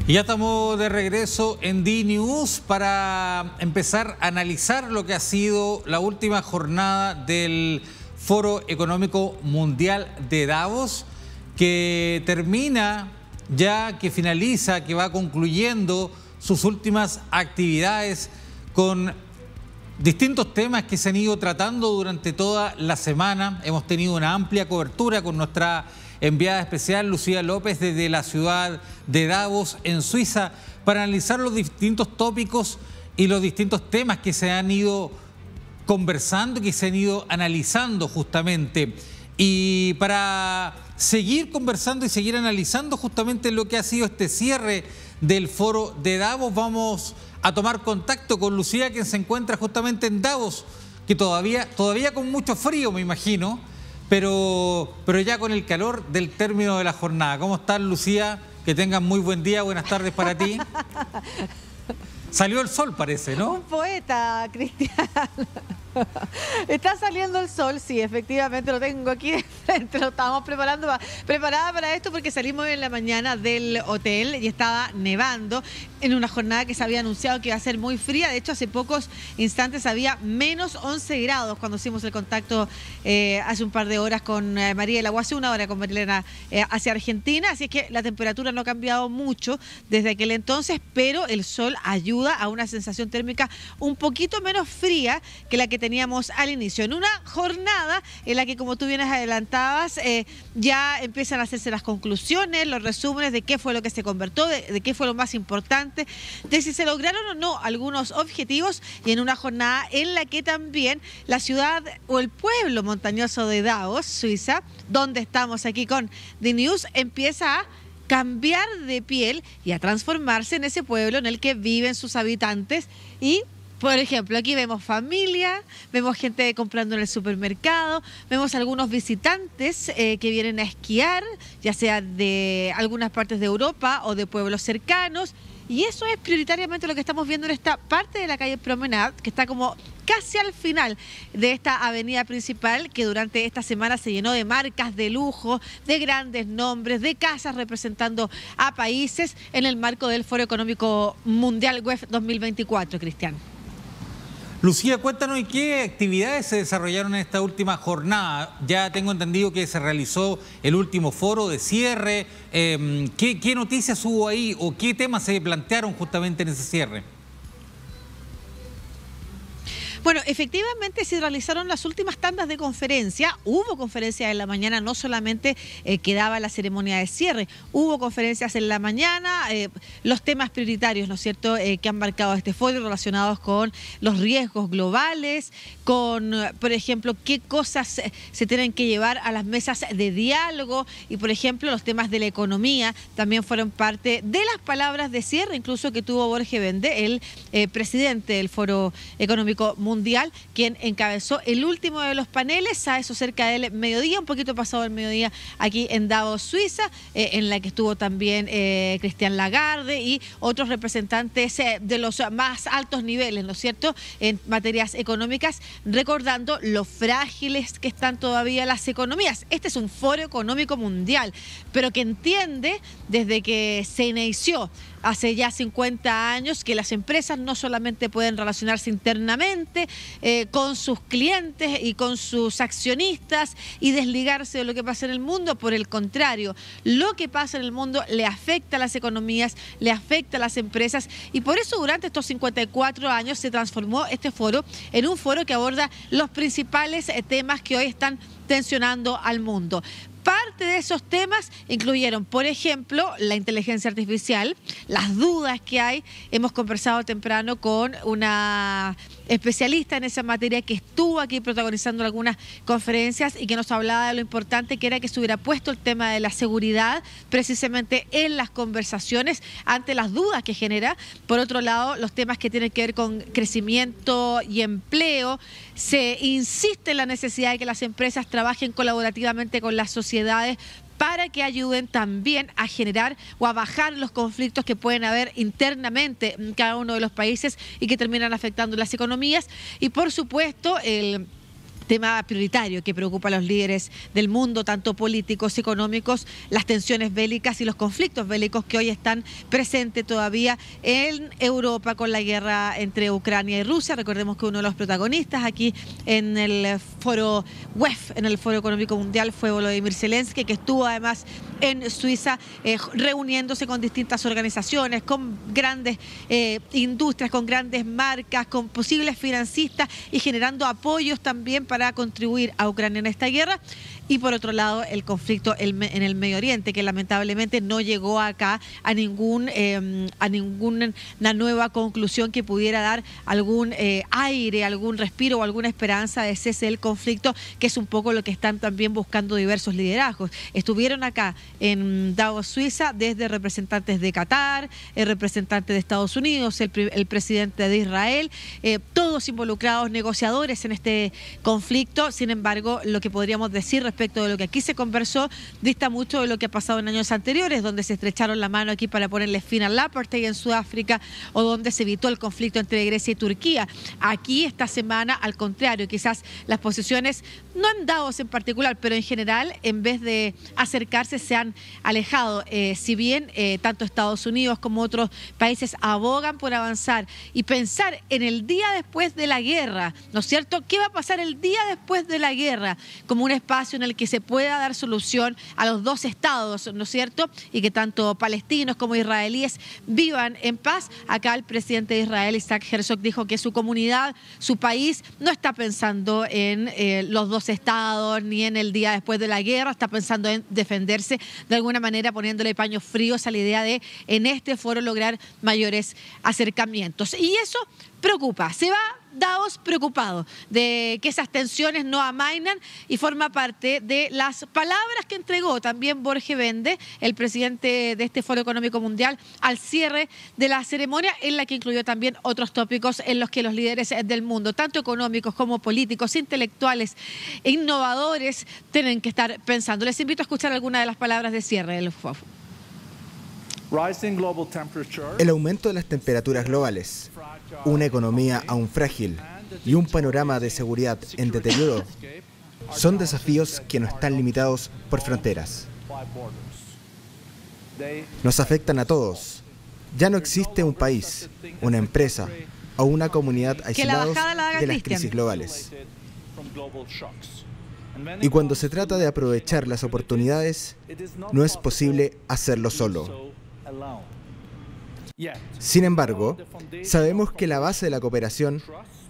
Y ya estamos de regreso en DNews para empezar a analizar lo que ha sido la última jornada del Foro Económico Mundial de Davos, que termina ya, que finaliza, que va concluyendo sus últimas actividades con distintos temas que se han ido tratando durante toda la semana. Hemos tenido una amplia cobertura con nuestra enviada especial Lucía López desde la ciudad de Davos, en Suiza, para analizar los distintos tópicos y los distintos temas que se han ido conversando, que se han ido analizando justamente. Y para seguir conversando y seguir analizando justamente lo que ha sido este cierre del Foro de Davos, vamos a tomar contacto con Lucía, quien se encuentra justamente en Davos, que todavía con mucho frío, me imagino, pero ya con el calor del término de la jornada. ¿Cómo estás, Lucía? Que tengas muy buen día, buenas tardes para ti. Salió el sol, parece, ¿no? Un poeta, Cristian. Está saliendo el sol, sí, efectivamente lo tengo aquí de frente, lo estábamos preparada para esto porque salimos en la mañana del hotel y estaba nevando en una jornada que se había anunciado que iba a ser muy fría. De hecho, hace pocos instantes había menos 11 grados cuando hicimos el contacto hace un par de horas con Mariela, o hace una hora con Marilena hacia Argentina. Así es que la temperatura no ha cambiado mucho desde aquel entonces, pero el sol ayuda a una sensación térmica un poquito menos fría que la que teníamos al inicio, en una jornada en la que, como tú bien adelantabas, ya empiezan a hacerse las conclusiones, los resúmenes de qué fue lo que se convirtió, de qué fue lo más importante, de si se lograron o no algunos objetivos, y en una jornada en la que también la ciudad o el pueblo montañoso de Davos, Suiza, donde estamos aquí con DNews, empieza a cambiar de piel y a transformarse en ese pueblo en el que viven sus habitantes. Y por ejemplo, aquí vemos familia, vemos gente comprando en el supermercado, vemos algunos visitantes que vienen a esquiar, ya sea de algunas partes de Europa o de pueblos cercanos. Y eso es prioritariamente lo que estamos viendo en esta parte de la calle Promenade, que está como casi al final de esta avenida principal, que durante esta semana se llenó de marcas de lujo, de grandes nombres, de casas representando a países en el marco del Foro Económico Mundial WEF 2024, Cristian. Lucía, cuéntanos, ¿y qué actividades se desarrollaron en esta última jornada? Ya tengo entendido que se realizó el último foro de cierre. ¿Qué noticias hubo ahí o qué temas se plantearon justamente en ese cierre? Bueno, efectivamente se realizaron las últimas tandas de conferencia. Hubo conferencias en la mañana, no solamente quedaba la ceremonia de cierre, hubo conferencias en la mañana, los temas prioritarios, ¿no es cierto?, que han marcado este foro relacionados con los riesgos globales, con, por ejemplo, qué cosas se tienen que llevar a las mesas de diálogo y, por ejemplo, los temas de la economía también fueron parte de las palabras de cierre, incluso que tuvo Jorge Bende, el presidente del Foro Económico Mundial, quien encabezó el último de los paneles, a eso cerca del mediodía, un poquito pasado el mediodía, aquí en Davos, Suiza, en la que estuvo también Christine Lagarde y otros representantes de los más altos niveles, ¿no es cierto?, en materias económicas, recordando lo frágiles que están todavía las economías. Este es un Foro Económico Mundial, pero que entiende desde que se inició hace ya 50 años que las empresas no solamente pueden relacionarse internamente con sus clientes y con sus accionistas y desligarse de lo que pasa en el mundo. Por el contrario, lo que pasa en el mundo le afecta a las economías, le afecta a las empresas, y por eso durante estos 54 años se transformó este foro en un foro que aborda los principales temas que hoy están tensionando al mundo. Parte de esos temas incluyeron, por ejemplo, la inteligencia artificial, las dudas que hay. Hemos conversado temprano con una especialista en esa materia que estuvo aquí protagonizando algunas conferencias y que nos hablaba de lo importante que era que se hubiera puesto el tema de la seguridad precisamente en las conversaciones ante las dudas que genera. Por otro lado, los temas que tienen que ver con crecimiento y empleo. Se insiste en la necesidad de que las empresas trabajen colaborativamente con las sociedades para que ayuden también a generar o a bajar los conflictos que pueden haber internamente en cada uno de los países y que terminan afectando las economías. Y por supuesto, tema prioritario que preocupa a los líderes del mundo, tanto políticos, económicos, las tensiones bélicas y los conflictos bélicos que hoy están presentes todavía en Europa con la guerra entre Ucrania y Rusia. Recordemos que uno de los protagonistas aquí en el foro WEF, en el Foro Económico Mundial, fue Volodymyr Zelensky, que estuvo además en Suiza reuniéndose con distintas organizaciones, con grandes industrias, con grandes marcas, con posibles financistas y generando apoyos también para contribuir a Ucrania en esta guerra. Y por otro lado, el conflicto en el Medio Oriente, que lamentablemente no llegó acá a ninguna nueva conclusión que pudiera dar algún aire, algún respiro o alguna esperanza de cese del conflicto, que es un poco lo que están también buscando diversos liderazgos. Estuvieron acá en Davos, Suiza, desde representantes de Qatar, el representante de Estados Unidos, el presidente de Israel, todos involucrados, negociadores en este conflicto. Sin embargo, lo que podríamos decir respecto de lo que aquí se conversó dista mucho de lo que ha pasado en años anteriores, donde se estrecharon la mano aquí para ponerle fin al apartheid en Sudáfrica o donde se evitó el conflicto entre Grecia y Turquía. Aquí esta semana, al contrario, quizás las posiciones, no en Davos en particular, pero en general, en vez de acercarse, se han alejado. Si bien tanto Estados Unidos como otros países abogan por avanzar y pensar en el día después de la guerra, ¿no es cierto? ¿Qué va a pasar el día después de la guerra? Como un espacio en el que se pueda dar solución a los dos estados, ¿no es cierto? Y que tanto palestinos como israelíes vivan en paz. Acá el presidente de Israel, Isaac Herzog, dijo que su comunidad, su país, no está pensando en los dos estados ni en el día después de la guerra, está pensando en defenderse de alguna manera, poniéndole paños fríos a la idea de en este foro lograr mayores acercamientos. Y eso preocupa, se va Davos preocupado de que esas tensiones no amainan y forma parte de las palabras que entregó también Jorge Bende, el presidente de este Foro Económico Mundial, al cierre de la ceremonia, en la que incluyó también otros tópicos en los que los líderes del mundo, tanto económicos como políticos, intelectuales e innovadores, tienen que estar pensando. Les invito a escuchar algunas de las palabras de cierre del FOF. El aumento de las temperaturas globales, una economía aún frágil y un panorama de seguridad en deterioro son desafíos que no están limitados por fronteras. Nos afectan a todos. Ya no existe un país, una empresa o una comunidad aislados de las crisis globales. Y cuando se trata de aprovechar las oportunidades, no es posible hacerlo solo. Sin embargo, sabemos que la base de la cooperación,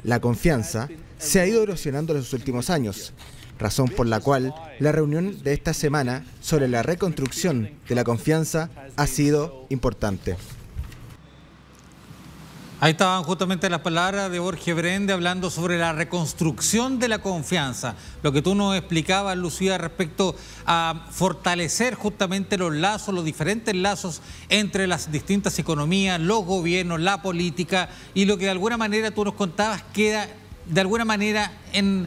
la confianza, se ha ido erosionando en los últimos años, razón por la cual la reunión de esta semana sobre la reconstrucción de la confianza ha sido importante. Ahí estaban justamente las palabras de Jorge Bende hablando sobre la reconstrucción de la confianza. Lo que tú nos explicabas, Lucía, respecto a fortalecer justamente los lazos, los diferentes lazos entre las distintas economías, los gobiernos, la política, y lo que de alguna manera tú nos contabas queda de alguna manera en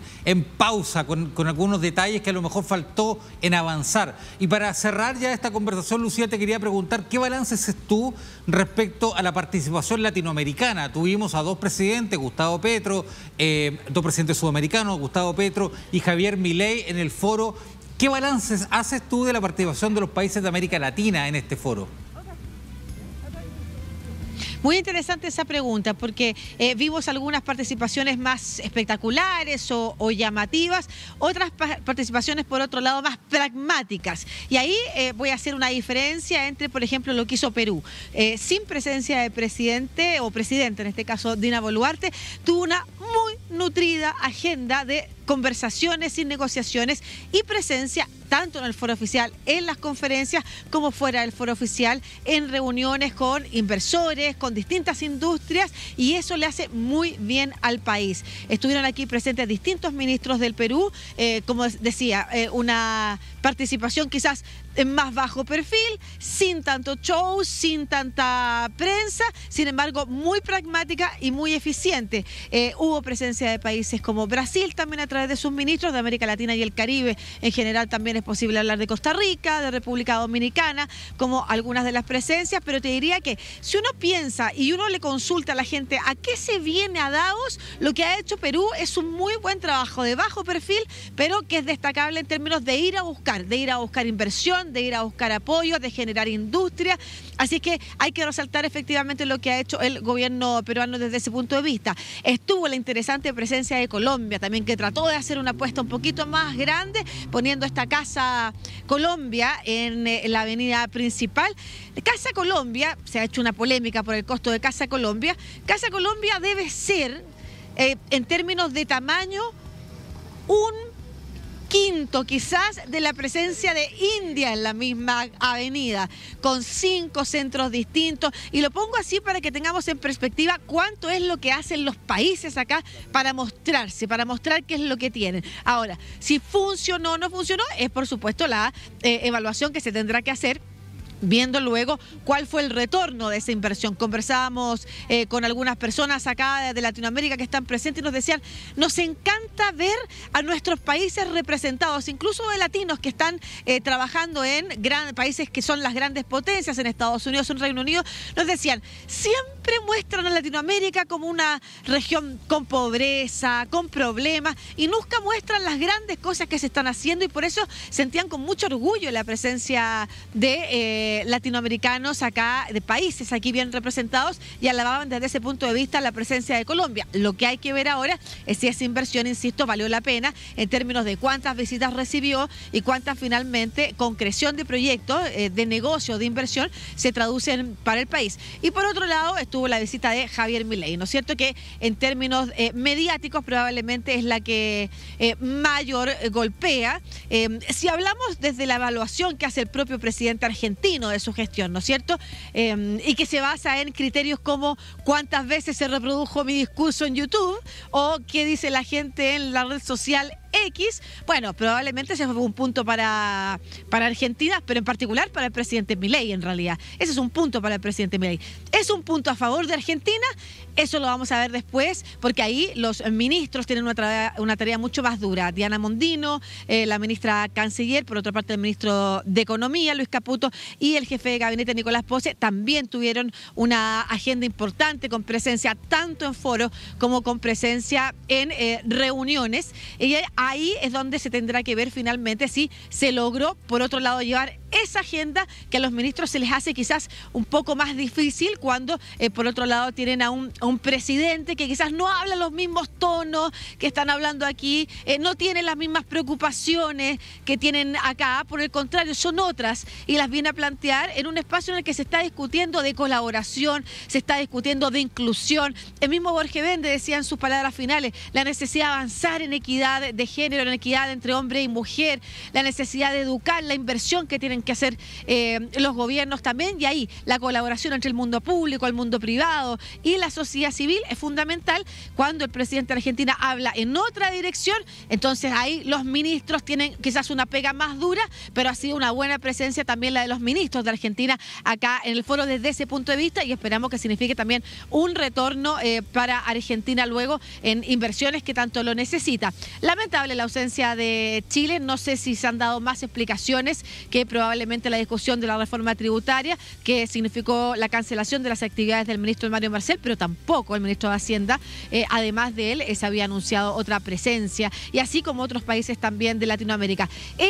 pausa con algunos detalles que a lo mejor faltó en avanzar. Y para cerrar ya esta conversación, Lucía, te quería preguntar, ¿qué balance haces tú respecto a la participación latinoamericana? Tuvimos a dos presidentes, Gustavo Petro, dos presidentes sudamericanos, Gustavo Petro y Javier Milei en el foro. ¿Qué balances haces tú de la participación de los países de América Latina en este foro? Muy interesante esa pregunta, porque vimos algunas participaciones más espectaculares o llamativas, otras participaciones, por otro lado, más pragmáticas. Y ahí voy a hacer una diferencia entre, por ejemplo, lo que hizo Perú. Sin presencia de presidente, o presidenta, en este caso Dina Boluarte, tuvo una muy nutrida agenda de conversaciones y negociaciones y presencia tanto en el foro oficial, en las conferencias, como fuera del foro oficial, en reuniones con inversores, con distintas industrias, y eso le hace muy bien al país. Estuvieron aquí presentes distintos ministros del Perú, como decía, una participación quizás en más bajo perfil, sin tanto show, sin tanta prensa, sin embargo muy pragmática y muy eficiente. Hubo presencia de países como Brasil también a través través de sus ministros de América Latina y el Caribe. En general también es posible hablar de Costa Rica, de República Dominicana, como algunas de las presencias, pero te diría que si uno piensa y uno le consulta a la gente a qué se viene a Davos, lo que ha hecho Perú es un muy buen trabajo de bajo perfil, pero que es destacable en términos de ir a buscar inversión, de ir a buscar apoyo, de generar industria. Así que hay que resaltar efectivamente lo que ha hecho el gobierno peruano desde ese punto de vista. Estuvo la interesante presencia de Colombia también, que trató de hacer una apuesta un poquito más grande, poniendo esta Casa Colombia en la avenida principal. Casa Colombia, se ha hecho una polémica por el costo de Casa Colombia. Casa Colombia debe ser, en términos de tamaño, un quinto quizás de la presencia de India en la misma avenida, con 5 centros distintos, y lo pongo así para que tengamos en perspectiva cuánto es lo que hacen los países acá para mostrarse, para mostrar qué es lo que tienen. Ahora, si funcionó o no funcionó, es por supuesto la evaluación que se tendrá que hacer, viendo luego cuál fue el retorno de esa inversión. Conversábamos con algunas personas acá de Latinoamérica que están presentes y nos decían, nos encanta ver a nuestros países representados, incluso de latinos que están trabajando en países que son las grandes potencias, en Estados Unidos, en Reino Unido. Nos decían, siempre muestran a Latinoamérica como una región con pobreza, con problemas, y nunca muestran las grandes cosas que se están haciendo, y por eso sentían con mucho orgullo la presencia de latinoamericanos acá, de países aquí bien representados, y alababan desde ese punto de vista la presencia de Colombia. Lo que hay que ver ahora es si esa inversión, insisto, valió la pena en términos de cuántas visitas recibió y cuántas finalmente concreción de proyectos, de negocio, de inversión, se traducen para el país. Y por otro lado estuvo la visita de Javier Milei, ¿no es cierto?, que en términos mediáticos probablemente es la que mayor golpea. Si hablamos desde la evaluación que hace el propio presidente argentino de su gestión, ¿no es cierto?, y que se basa en criterios como cuántas veces se reprodujo mi discurso en YouTube o qué dice la gente en la red social X. Bueno, probablemente ese fue un punto para Argentina, pero en particular para el presidente Milei, en realidad. Ese es un punto para el presidente Milei. ¿Es un punto a favor de Argentina? Eso lo vamos a ver después, porque ahí los ministros tienen una tarea mucho más dura. Diana Mondino, la ministra canciller, por otra parte el ministro de Economía, Luis Caputo, y el jefe de gabinete, Nicolás Pose, también tuvieron una agenda importante con presencia tanto en foros como con presencia en reuniones. Y ahí es donde se tendrá que ver finalmente si se logró, por otro lado, llevar esa agenda que a los ministros se les hace quizás un poco más difícil cuando, por otro lado, tienen a un presidente que quizás no habla los mismos tonos que están hablando aquí, no tiene las mismas preocupaciones que tienen acá, por el contrario, son otras, y las viene a plantear en un espacio en el que se está discutiendo de colaboración, se está discutiendo de inclusión. El mismo Jorge Bende decía en sus palabras finales la necesidad de avanzar en equidad de género, en equidad entre hombre y mujer, la necesidad de educar, la inversión que tienen que hacer los gobiernos también, y ahí la colaboración entre el mundo público, el mundo privado y la sociedad civil es fundamental. Cuando el presidente de Argentina habla en otra dirección, entonces ahí los ministros tienen quizás una pega más dura, pero ha sido una buena presencia también la de los ministros de Argentina acá en el foro desde ese punto de vista, y esperamos que signifique también un retorno para Argentina luego en inversiones que tanto lo necesita. Lamentable la ausencia de Chile, no sé si se han dado más explicaciones que probablemente la discusión de la reforma tributaria, que significó la cancelación de las actividades del ministro Mario Marcel, pero tampoco el ministro de Hacienda, además de él, se había anunciado otra presencia, y así como otros países también de Latinoamérica.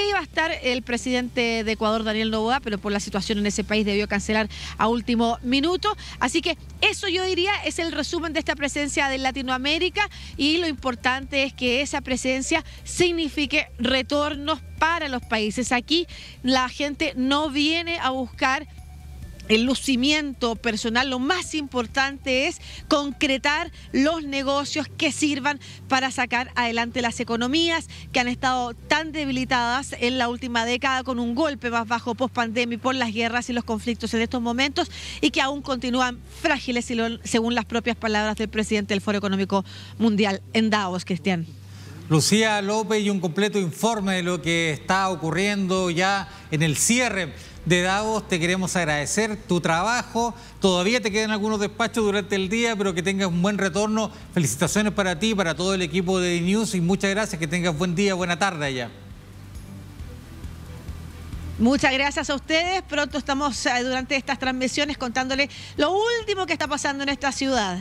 Iba a estar el presidente de Ecuador, Daniel Noboa, pero por la situación en ese país debió cancelar a último minuto. Así que eso, yo diría, es el resumen de esta presencia de Latinoamérica, y lo importante es que esa presencia signifique retornos para los países. Aquí la gente no viene a buscar el lucimiento personal, lo más importante es concretar los negocios que sirvan para sacar adelante las economías que han estado tan debilitadas en la última década, con un golpe más bajo post-pandemia por las guerras y los conflictos en estos momentos, y que aún continúan frágiles, según las propias palabras del presidente del Foro Económico Mundial en Davos, Cristian. Lucía López, y un completo informe de lo que está ocurriendo ya en el cierre de Davos. Te queremos agradecer tu trabajo. Todavía te quedan algunos despachos durante el día, pero que tengas un buen retorno. Felicitaciones para ti, para todo el equipo de News y muchas gracias. Que tengas buen día, buena tarde allá. Muchas gracias a ustedes. Pronto estamos durante estas transmisiones contándole lo último que está pasando en esta ciudad.